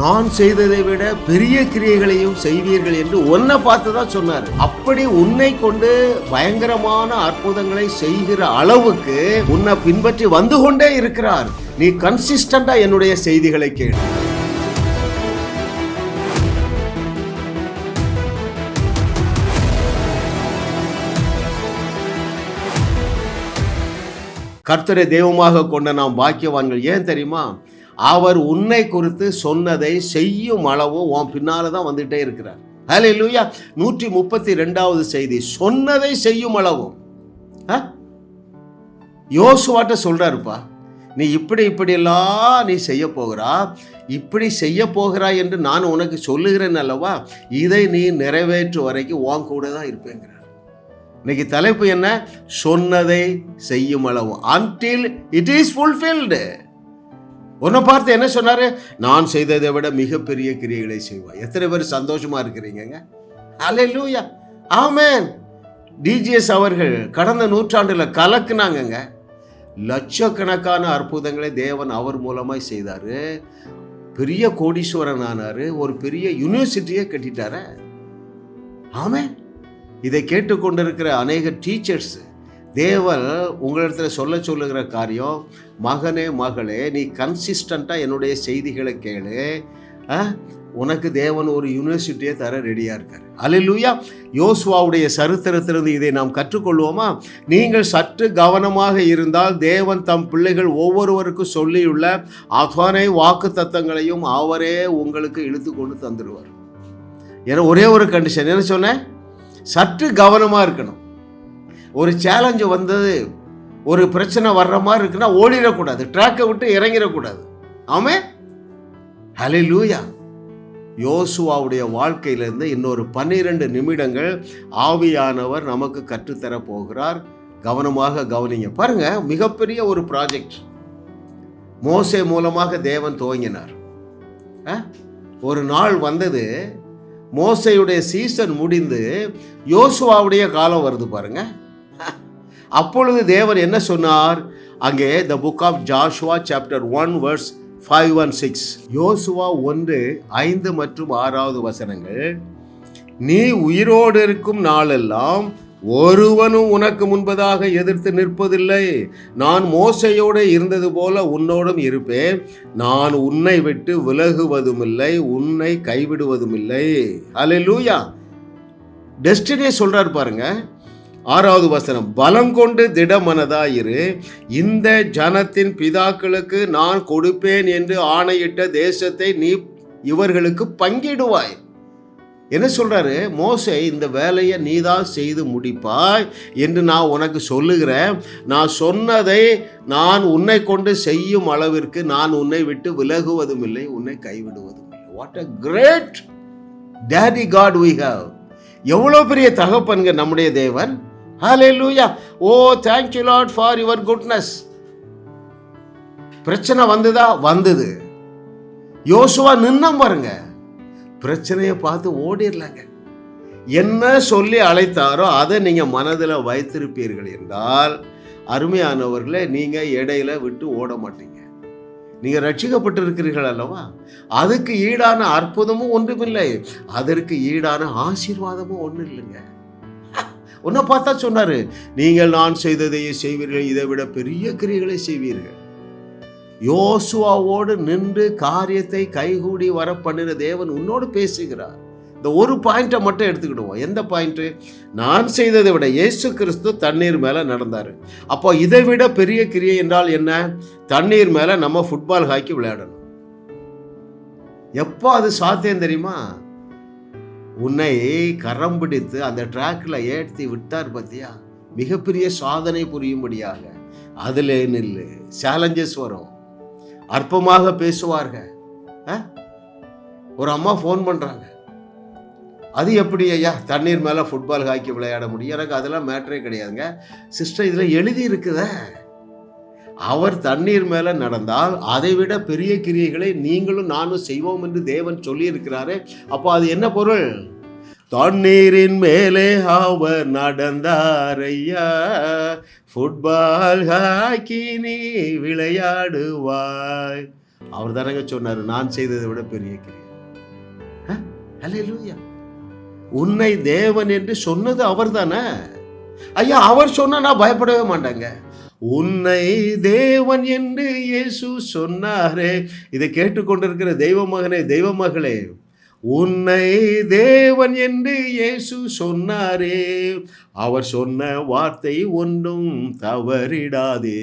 நான் செய்ததை விட பெரிய கிரியைகளையும் செய்வீர்கள் என்று உன்னை பார்த்து தான் சொன்னார். அப்படி உன்னை கொண்டு பயங்கரமான அற்புதங்களை செய்கிற அளவுக்கு உன்னை பின்பற்றி வந்து கொண்டே இருக்கிறார். நீ கன்சிஸ்டண்டா என்னுடைய செய்திகளை கேளு. கர்த்தரை தெய்வமாக கொண்ட நாம் பாக்கியவான்கள். ஏன் தெரியுமா? அவர் உன்னை குறித்து சொன்னதை செய்யும் அளவும் உன் பின்னால தான் வந்துட்டே இருக்கிறார். ஹல்லேலூயா. 132வது செய்தி, சொன்னதை செய்யும் அளவும். யோசுவாட்ட சொல்றாருப்பா, நீ இப்படியெல்லாம் நீ செய்ய போகிறா, இப்படி செய்ய போகிறாய் என்று நான் உனக்கு சொல்லுகிறேன் அல்லவா, இதை நீ நிறைவேற்று வரைக்கும் உன் கூட தான் இருப்பேங்கிறார். இன்னைக்கு தலைப்பு என்ன? சொன்னதை செய்யும் அளவு. until it is fulfilled. உன்னை பார்த்து என்ன சொன்னாரு? நான் செய்ததை விட மிகப்பெரிய கிரியைகளை செய்வாய். எத்தனை பேர் சந்தோஷமா இருக்கிறீங்க? ஹல்லேலூயா, ஆமென். டிஜிஎஸ் அவர்கள் கடந்த நூற்றாண்டுல கலக்குனாங்க. லட்சக்கணக்கான அற்புதங்களை தேவன் அவர் மூலமாய் செய்தாரு. பெரிய கோடீஸ்வரன் ஆனாரு. ஒரு பெரிய யூனிவர்சிட்டியே கட்டிட்டாரு. ஆமென். இதை கேட்டுக்கொண்டிருக்கிற அநேக டீச்சர்ஸ், தேவன் உங்களிடத்தில் சொல்லுகிற காரியம், மகனே மகளே, நீ கன்சிஸ்டண்ட்டாக என்னுடைய செய்திகளை கேளு, உனக்கு தேவன் ஒரு யூனிவர்சிட்டியை தர ரெடியாக இருக்கார். அல்லேலூயா. யோசுவாவுடைய சரித்திரத்திலிருந்து இதை நாம் கற்றுக்கொள்வோமா? நீங்கள் சற்று கவனமாக இருந்தால் தேவன் தம் பிள்ளைகள் ஒவ்வொருவருக்கும் சொல்லியுள்ள அத்தனை வாக்கு தத்தங்களையும் அவரே உங்களுக்கு இழுத்து கொண்டு தந்துடுவார். ஏன்னா ஒரே ஒரு கண்டிஷன் என்ன சொன்னேன்? சற்று கவனமாக இருக்கணும். ஒரு சேலஞ்சு வந்தது, ஒரு பிரச்சனை வர்ற மாதிரி இருக்குன்னா ஓடிடக்கூடாது, ட்ராக்கை விட்டு இறங்கிடக்கூடாது. ஆமென். ஹல்லேலூயா. யோசுவாவுடைய வாழ்க்கையிலிருந்து இன்னொரு 12 நிமிடங்கள் ஆவியானவர் நமக்கு கற்றுத்தர போகிறார். கவனமாக கவனிங்க. பாருங்க, மிகப்பெரிய ஒரு ப்ராஜெக்ட் மோசே மூலமாக தேவன் துவங்கினார். ஒரு நாள் வந்தது, மோசையுடைய சீசன் முடிந்து யோசுவாவுடைய காலம் வருது பாருங்க. அப்பொழுது தேவன் என்ன சொன்னார்? அங்கே the book of Joshua chapter 1 verse 5 and 6, யோசுவா 1:5 மற்றும் 6வது வசனங்கள், நீ உயிரோடு இருக்கும் நாளெல்லாம் ஒருவனும் உனக்கு முன்பதாக எதிர்த்து நிற்பதில்லை. நான் மோசையோடு இருந்தது போல உன்னோடும் இருப்பேன். நான் உன்னை விட்டு விலகுவதுமில்லை, உன்னை கைவிடுவதும் இல்லை. ஹல்லேலூயா. டெஸ்டினியை சொல்றார் பாருங்க. 6வது வசனம், பலங்கொண்டு திடமனதாயிரு, இந்த ஜனத்தின் பிதாக்களுக்கு நான் கொடுப்பேன் என்று ஆணையிட்ட தேசத்தை நீ இவர்களுக்கு பங்கிடுவாய். என்ன சொல்றாரு? மோசே, இந்த வேலையை நீதான் செய்து முடிப்பாய் என்று நான் உனக்கு சொல்லுகிறேன். நான் சொன்னதை நான் உன்னை கொண்டு செய்யும் அளவிற்கு நான் உன்னை விட்டு விலகுவதும் இல்லை, உன்னை கைவிடுவதும் இல்லை. What a great daddy God we have. எவ்வளோ பெரிய தகப்பன்க நம்முடைய தேவன். ஹல்லேலூயா. ஓ, thank you Lord for your goodness. பிரச்சனை வந்ததா? வந்தது. யோசுவா நின்னா பாருங்க. பிரச்சனையை பார்த்து ஓடிடலாங்க. என்ன சொல்லி அழைத்தாரோ அதை நீங்கள் மனதில் வைத்திருப்பீர்கள் என்றால், அருமையானவர்களே, நீங்கள் இடையில விட்டு ஓட மாட்டீங்க. நீங்கள் ரட்சிக்கப்பட்டு இருக்கிறீர்கள் அல்லவா? அதுக்கு ஈடான அற்புதமும் ஒன்றுமில்லை, அதற்கு ஈடான ஆசீர்வாதமும் ஒன்றும் இல்லைங்க. உன்னை பார்த்தா சொன்னாரு, நீங்கள் நான் செய்ததையே செய்வீர்கள், இதை விட பெரிய கிரியைகளை செய்வீர்கள். யோசுவாவோடு நின்று காரியத்தை கைகூடி வர பண்ணின தேவன் உன்னோடு பேசுகிறார். இந்த ஒரு பாயிண்ட்டை மட்டும் எடுத்துக்கிடுவோம். எந்த பாயிண்ட்டு? நான் செய்ததை விட இயேசு கிறிஸ்து தண்ணீர் மேலே நடந்தார். அப்போ இதை விட பெரிய கிரியை என்றால் என்ன? தண்ணீர் மேலே நம்ம ஃபுட்பால் ஹாக்கி விளையாடணும். எப்போ அது சாத்தியம் தெரியுமா? உன்னை கரம் பிடித்து அந்த ட்ராக்கில் ஏற்றி விட்டார் பார்த்தியா, மிகப்பெரிய சாதனை புரியும்படியாக. அதில் நில்லு. சேலஞ்சஸ் வரும், அற்பமாக பேசுவார்கள். ஒரு அம்மா ஃபோன் பண்ணுறாங்க, அது எப்படி ஐயா தண்ணீர் மேலே ஃபுட்பால் ஹாக்கி விளையாட முடியும்? எனக்கு அதெல்லாம் மேட்டரே கிடையாதுங்க. சிஸ்டர், இதில் எழுதி இருக்குத, அவர் தண்ணீர் மேலே நடந்தால் அதை விட பெரிய கிரியைகளை நீங்களும் நானும் செய்வோம் என்று தேவன் சொல்லியிருக்கிறாரு. அப்போ அது என்ன பொருள்? தண்ணீரின் மேலே அவர் நடந்தார் ஐயா, ஃபுட்பால் ஹாக்கி நீ விளையாடுவாய். அவர் தானங்க சொன்னார், நான் செய்ததை விட பெரிய கிரியை. ஹல்லேலூயா. உன்னை தேவன் என்று சொன்னது அவர் தானே. ஐயா, அவர் சொன்னா நான் பயப்படவே மாட்டாங்க. உன்னை தேவன் என்று இயேசு சொன்னாரே. இதை கேட்டுக்கொண்டிருக்கிற தெய்வ மகனே, தெய்வ மகளே, உன்னை தேவன் என்று இயேசு சொன்னாரே. அவர் சொன்ன வார்த்தை ஒன்றும் தவறிடாதே.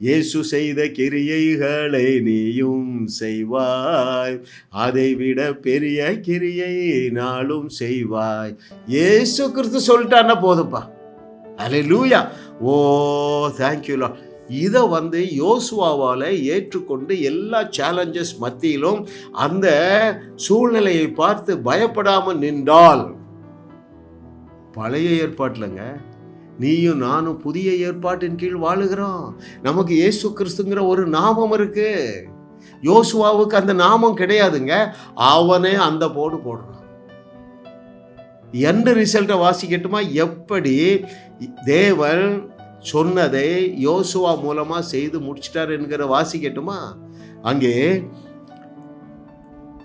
இயேசு செய்த கிரியைகளை நீயும் செய்வாய், அதை விட பெரிய கிரியை நாளும் செய்வாய். இயேசு கிறிஸ்து சொல்லிட்டான்னா போதுப்பா. அல்லேலூயா. ஓ தேங்க்யூ லார்ட். இதை யோசுவாவால் ஏற்றுக்கொண்டு எல்லா சேலஞ்சஸ் மத்தியிலும் அந்த சூழ்நிலையை பார்த்து பயப்படாமல் நின்றால், பழைய ஏற்பாட்டிலங்க நீயும் நானும் புதிய ஏற்பாட்டின் கீழ் வாழுகிறோம். நமக்கு இயேசு கிறிஸ்துங்கிற ஒரு நாமம் இருக்கு. யோசுவாவுக்கு அந்த நாமம் கிடையாதுங்க. அவனே அந்த போடுறான். எந்த ரிசல்ட்டை வாசிக்கட்டுமா? எப்படி தேவன் சொன்னதை யோசுவா மூலமா செய்து முடிச்சிட்டார் என்கிற வாசிக்கட்டுமா? அங்கே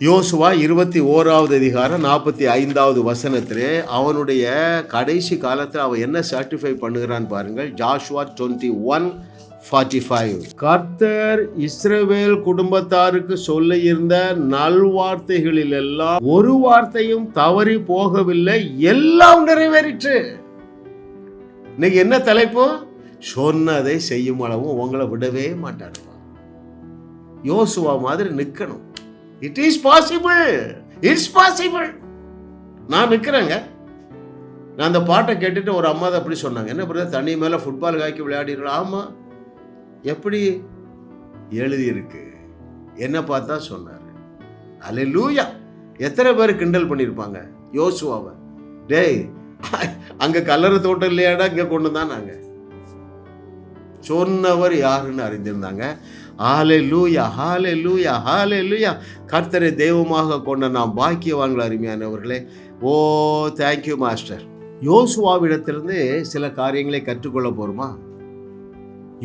யோசுவா 21வது அதிகாரம் 45வது வசனத்திலே அவனுடைய கடைசி காலத்தில் அவன் என்ன சர்டிஃபை பண்ணுகிறான் பாருங்கள். ஜாஷுவா 21:45. கர்த்தர் இஸ்ரவேல் குடும்பத்தாருக்கு சொல்ல இருந்த நல்வார்த்தைகளில் எல்லாம் ஒரு வார்த்தையும் தவறி போகவில்லை, எல்லாம் நிறைவேறிற்று. இன்னைக்கு என்ன தலைப்பு? சொன்னதை செய்யும் அளவும் உங்களை விடவே மாட்டாருப்பா. யோசுவா மாதிரி நிற்கணும். It is possible, it's possible. நான் நிற்கிறேங்க. நான் அந்த பாட்டை கேட்டுட்டு ஒரு அம்மா தான் அப்படி சொன்னாங்க, என்ன பிரதர் தண்ணி மேலே ஃபுட்பால் காய்க்கி விளையாடிடலாம். ஆமாம், எப்படி எழுதியிருக்கு, என்ன பார்த்தா சொன்னார். அல்லேலூயா. எத்தனை பேர் கிண்டல் பண்ணியிருப்பாங்க யோசுவாவை. டேய், அங்கே கல்லறை தோட்டம் இல்லையாடா, இங்கே கொண்டு தான் நாங்கள் சொன்னவர் யாருன்னு அறிந்திருந்தாங்க. ஹல்லேலூயா, ஹல்லேலூயா, ஹல்லேலூயா. கர்த்தரை தெய்வமாக கொண்ட நாம் பாக்கியவான்கள் அருமையானவர்களே. ஓ தேங்க்யூ மாஸ்டர். யோசுவாவிடத்திலிருந்து சில காரியங்களை கற்றுக்கொள்ள போகிறோமா?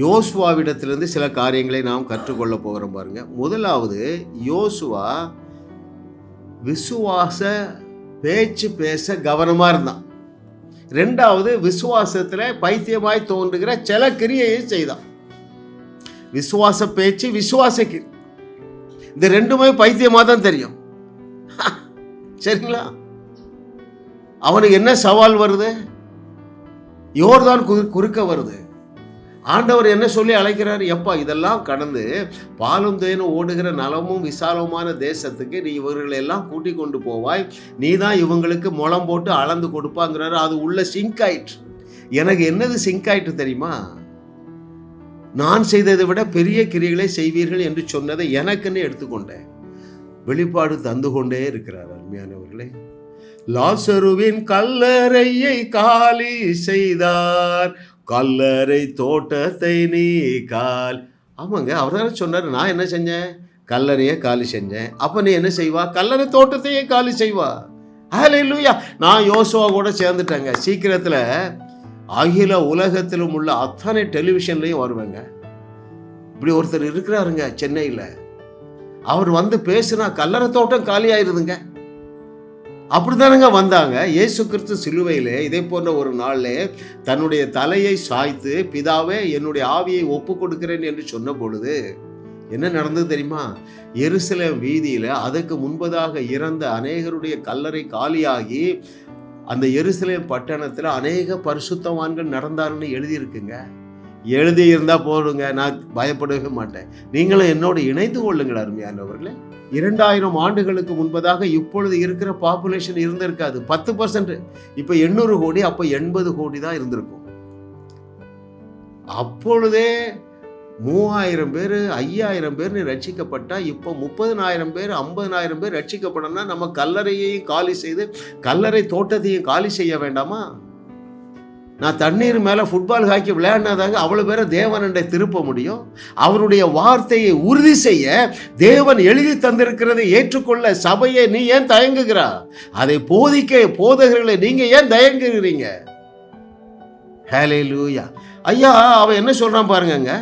யோசுவாவிடத்திலிருந்து சில காரியங்களை நாம் கற்றுக்கொள்ள போகிறோம் பாருங்க. முதலாவது, யோசுவா விசுவாச பேச்சு பேச கவனமாக இருந்தான். ரெண்டாவது, விசுவாசத்தில் பைத்தியமாய் தோன்றுகிற சில கிரியையை செய்தான். விசுவாச பேச்சு, விசுவாச இந்த ரெண்டுமே பைத்தியமாக தான் தெரியும். சரிங்களா? அவனுக்கு என்ன சவால் வருது? யோர்தான் குறுக்க வருது. ஆண்டவர் என்ன சொல்லி அழைக்கிறார்? எப்பா, இதெல்லாம் கடந்து பாலும் தேனும் ஓடுகிற நலமும் விசாலமான தேசத்துக்கு நீ இவர்களை எல்லாம் கூட்டி கொண்டு போவாய், நீ தான் இவங்களுக்கு முளம் போட்டு அளந்து கொடுப்பாங்கிறாரு. அது உள்ள சிங்க் ஆயிற்று. எனக்கு என்னது சிங்க் ஆயிற்று தெரியுமா? நான் செய்ததை விட பெரிய கிரியைகளை செய்வீர்கள் என்று சொன்னதை எனக்குன்னு எடுத்துக்கொண்டேன். வெளிப்பாடு தந்து கொண்டே இருக்கிறார் அருமையானவர்களே. லாசருவின் கல்லறையை காலி செய்தார், கல்லறை தோட்டத்தை நீ ஆமாங்க, அவர் தானே சொன்னார், நான் என்ன செஞ்சேன்? கல்லறையை காலி செஞ்சேன். அப்போ நீ என்ன செய்வா? கல்லறை தோட்டத்தையே காலி செய்வா. ஹல்லேலூயா. நான் யோசுவா கூட சேர்ந்துட்டேங்க. சீக்கிரத்தில் அகில உலகத்திலும் உள்ள அத்தனை டெலிவிஷன்லையும் வருவேங்க. இப்படி ஒருத்தர் இருக்கிறாருங்க சென்னையில். அவர் பேசுனா கல்லறை தோட்டம் காலி ஆயிருதுங்க. அப்படித்தானுங்க வந்தாங்க. இயேசு கிறிஸ்து சிலுவையிலே இதே போன்ற ஒரு நாளில் தன்னுடைய தலையை சாய்த்து, பிதாவே என்னுடைய ஆவியை ஒப்பு கொடுக்கிறேன் என்று சொன்ன பொழுது என்ன நடந்தது தெரியுமா? எருசலேம் வீதியில் அதுக்கு முன்பதாக இறந்த அநேகருடைய கல்லறை காலியாகி அந்த எருசலேம் பட்டணத்தில் அநேக பரிசுத்தவான்கள் நடந்தாருன்னு எழுதியிருக்குங்க. எழுதி இருந்தால் போடுங்க, நான் பயப்படவே மாட்டேன். நீங்களும் என்னோடு இணைந்து கொள்ளுங்கள் அருமையானவர்களே. 2000 ஆண்டுகளுக்கு முன்பதாக இப்பொழுது இருக்கிற பாப்புலேஷன் இருந்திருக்காது. 10%. இப்போ 800 கோடி, அப்போ 80 கோடி தான் இருந்திருக்கும். அப்பொழுதே 3000 பேர் 5000 பேர்னு ரட்சிக்கப்பட்டா, இப்போ 30,000 பேர் 50,000 பேர் ரட்சிக்கப்படணும்னா நம்ம கல்லறையையும் காலி செய்து கல்லறை தோட்டத்தையும் காலி செய்ய வேண்டாமா? நான் தண்ணீர் மேலே ஃபுட்பால் ஹாக்கி விளையாடினதாக அவ்வளோ பேரை தேவனண்டை திருப்ப முடியும். அவருடைய வார்த்தையை உறுதி செய்ய தேவன் எழுதி தந்திருக்கிறதை ஏற்றுக்கொள்ள சபையை நீ ஏன் தயங்குகிறா? அதை போதிக்க போதகர்களை நீங்க ஏன் தயங்குகிறீங்க? ஹல்லேலூயா. ஐயா, அவன் என்ன சொல்றான் பாருங்க.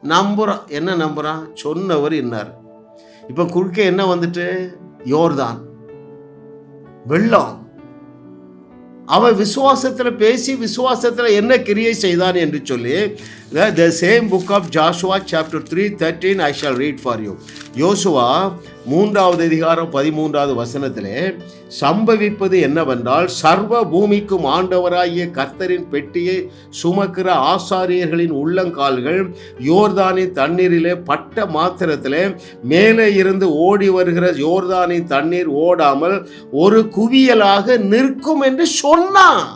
நம்புகிறான். என்ன நம்புகிறான்? சொன்னவர் இன்னார். இப்போ குறுக்கே என்ன வந்துட்டு? யோர்தான், வெள்ளம். அவன் விசுவாசத்தில் பேசி விசுவாசத்தில் என்ன கிரியை செய்தான் என்று சொல்லி the same book of Joshua chapter 3:13 I shall read for you. யோசுவா 3வது அதிகாரம் 13வது வசனத்திலே சம்பவிப்பது என்னவென்றால், சர்வ பூமிக்கும் ஆண்டவராகிய கர்த்தரின் பெட்டியை சுமக்கிற ஆசாரியர்களின் உள்ளங்கால்கள் யோர்தானின் தண்ணீரிலே பட்ட மாத்திரத்திலே மேலே இருந்து ஓடி வருகிற யோர்தானின் தண்ணீர் ஓடாமல் ஒரு குவியலாக நிற்கும் என்று சொன்னான்.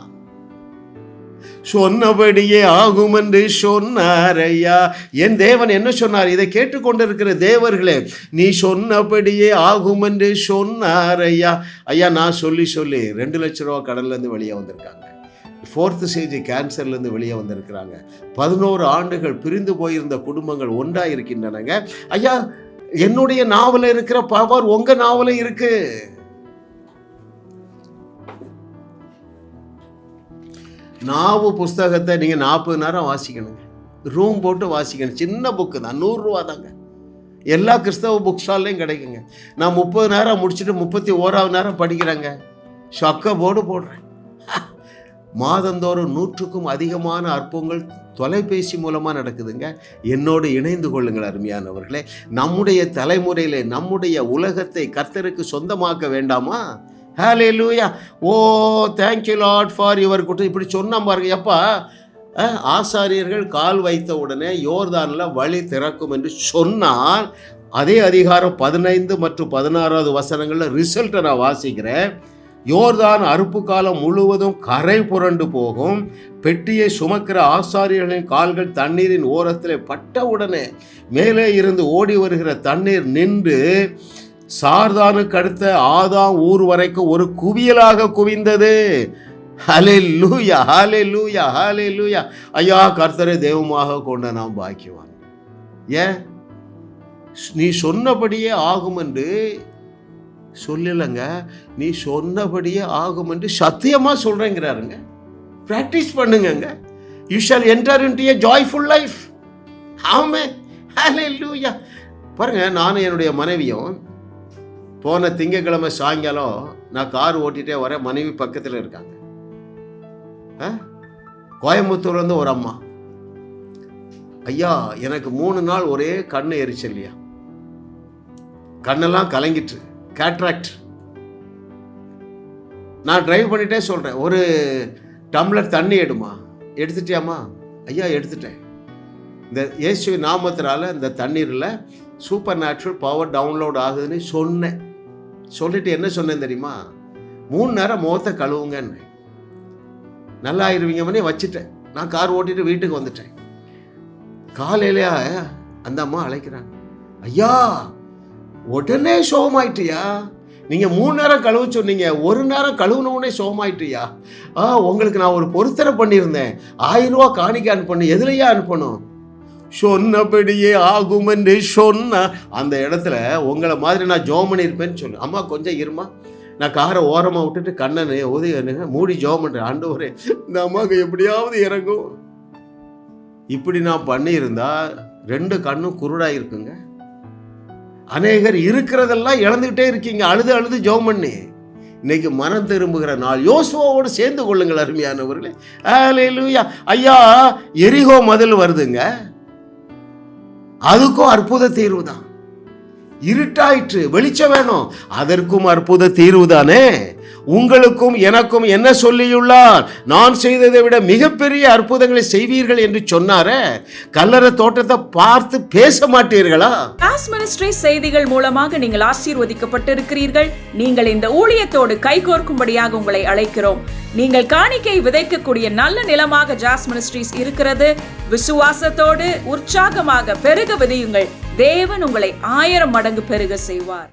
சொன்னபடியே ஆகும் என்று சொன்னார் ஐயா. என் தேவன் என்ன சொன்னார்? இதை கேட்டுக்கொண்டிருக்கிற தேவர்களே, நீ சொன்னபடியே ஆகும் என்று சொன்னார் ஐயா. ஐயா, நான் சொல்லி 2 லட்ச ரூபா கடன்லேருந்து வெளியே வந்திருக்காங்க. 4th ஸ்டேஜ் கேன்சர்லேருந்து வெளியே வந்திருக்கிறாங்க. 11 ஆண்டுகள் பிரிந்து போயிருந்த குடும்பங்கள் ஒன்றாக இருக்கின்றனங்க. ஐயா, என்னுடைய நாவல இருக்கிற பவர் உங்கள் நாவல இருக்கு. நாவு புஸ்தகத்தை நீங்கள் 40 நேரம் வாசிக்கணுங்க. ரூம் போட்டு வாசிக்கணும். சின்ன புக்கு தான், 100 ரூபா தாங்க. எல்லா கிறிஸ்தவ புக் ஸ்டால்லையும் கிடைக்குங்க. நான் 30 நேரம் முடிச்சுட்டு 31வது நேரம் படிக்கிறேங்க. சொக்க போர்டு போடுறேன். மாதந்தோறும் 100க்கும் அதிகமான அற்புதங்கள் தொலைபேசி மூலமாக நடக்குதுங்க. என்னோடு இணைந்து கொள்ளுங்கள் அருமையானவர்களே. நம்முடைய தலைமுறையில் நம்முடைய உலகத்தை கர்த்தருக்கு சொந்தமாக்க வேண்டாமா? Hallelujah. Oh thank you Lord for your good. இப்படி சொன்ன பாருங்க. எப்பா ஆசாரியர்கள் கால் வைத்த உடனே யோர்தானில் வழி திறக்கும் என்று சொன்னால், அதே அதிகாரம் 15 மற்றும் 16வது வசனங்களில் ரிசல்ட்டை நான் வாசிக்கிறேன். யோர்தான் அறுப்பு காலம் முழுவதும் கரை புரண்டு போகும். பெட்டியை சுமக்கிற ஆசாரியர்களின் கால்கள் தண்ணீரின் ஓரத்தில் பட்டவுடனே மேலே இருந்து ஓடி வருகிற தண்ணீர் நின்று சார்தானுக்கு அடுத்த ஆதாம் ஊர் வரைக்கும் ஒரு குவியலாக குவிந்தது. ஹல்லேலூயா, ஹல்லேலூயா, ஹல்லேலூயா. ஐயா, கர்த்தரை தெய்வமாக கொண்ட நாம் பாக்கியவான். ஏன்? நீ சொன்னபடியே ஆகும் என்று சொல்லலைங்க, நீ சொன்னபடியே ஆகும் என்று சத்தியமாக சொல்கிறேங்கிறாருங்க. ப்ராக்டிஸ் பண்ணுங்க. You shall enter into a joyful life. Amen, hallelujah. பாருங்க, நானும் என்னுடைய மனைவியும் போன திங்கக்கிழமை சாயங்காலம் நான் கார் ஓட்டிகிட்டே வரேன். மனைவி பக்கத்தில் இருக்காங்க. கோயம்புத்தூர்லேருந்து ஒரு அம்மா, ஐயா எனக்கு 3 நாள் ஒரே கண்ணு எரிச்சல்லையா, கண்ணெல்லாம் கலங்கிட்டு, கேட்ராக்ட். நான் டிரைவ் பண்ணிட்டே சொல்கிறேன், ஒரு டம்ளர் தண்ணி எடுமா. எடுத்துட்டியாம்மா? ஐயா எடுத்துட்டேன். இந்த இயேசு நாமத்தினால இந்த தண்ணீரில் சூப்பர் நேச்சுரல் பவர் டவுன்லோட் ஆகுதுன்னு சொன்னேன். சொல்லிட்டு என்ன சொன்னேன் தெரியுமா? 3 நேரம் முகத்தை கழுவுங்கன்னு. நல்லா ஆயிருவீங்கன்னே வச்சுட்டேன். நான் கார் ஓட்டிட்டு வீட்டுக்கு வந்துட்டேன். காலையிலையா அந்த அம்மா அழைக்கிறாங்க, ஐயா உடனே சோகமாயிட்டியா? நீங்கள் 3 நேரம் கழுவு சொன்னீங்க, 1 நேரம் கழுவுனவுடனே சோகமாயிட்டியா? உங்களுக்கு நான் ஒரு பொருத்தனை பண்ணியிருந்தேன், 1000 ரூபா காணிக்க அனுப்பணும். எதுலையா அனுப்பணும்? சொன்னபடியே ஆகும் என்று சொன்ன அந்த இடத்துல உங்களை மாதிரி நான் ஜோம் பண்ணியிருப்பேன்னு சொல்லு. அம்மா கொஞ்சம் இருமா, நான் காரை ஓரமாக விட்டுட்டு கண்ணனை உதவி மூடி ஜோம் பண்ணுறேன். ஆண்டவரே இந்த அம்மாவுக்கு எப்படியாவது இறங்கும். இப்படி நான் பண்ணியிருந்தா 2 கண்ணும் குருடாக இருக்குங்க. அநேகர் இருக்கிறதெல்லாம் இழந்துக்கிட்டே இருக்கீங்க, அழுது அழுது ஜோம் பண்ணி. இன்னைக்கு மனம் திரும்புகிற நாள். யோசுவாவோடு சேர்ந்து கொள்ளுங்கள் அருமையானவர்களே. ஹல்லேலூயா. ஐயா, எரிகோ மதில் வருதுங்க, அதுக்கும் அற்புத தீர்வு தான். இருட்டாயிற்று, வெளிச்சம் வேணும், அதற்கும் அற்புத தீர்வு தானே. உங்களுக்கும் எனக்கும் என்ன சொல்லியுள்ளார்? நான் செய்ததை விட மிகப்பெரிய அற்புதங்களை செய்வீர்கள் என்று சொன்னாரே. கல்லறை தோட்டத்தை பார்த்து பேச மாட்டீர்களா? ஜாஸ் மினிஸ்ட்ரி செய்திகள் மூலமாக நீங்கள் ஆசீர்வதிக்கப்பட்டிருக்கிறீர்கள். நீங்கள் இந்த ஊழியத்தோடு கைகோர்க்கும்படியாக உங்களை அழைக்கிறோம். நீங்கள் காணிக்கை விதைக்கக்கூடிய நல்ல நிலமாக ஜாஸ் மினிஸ்ட்ரிஸ் இருக்கிறது. விசுவாசத்தோடு உற்சாகமாக பெருக விதையுங்கள். தேவன் உங்களை 1000 மடங்கு பெருக செய்வார்.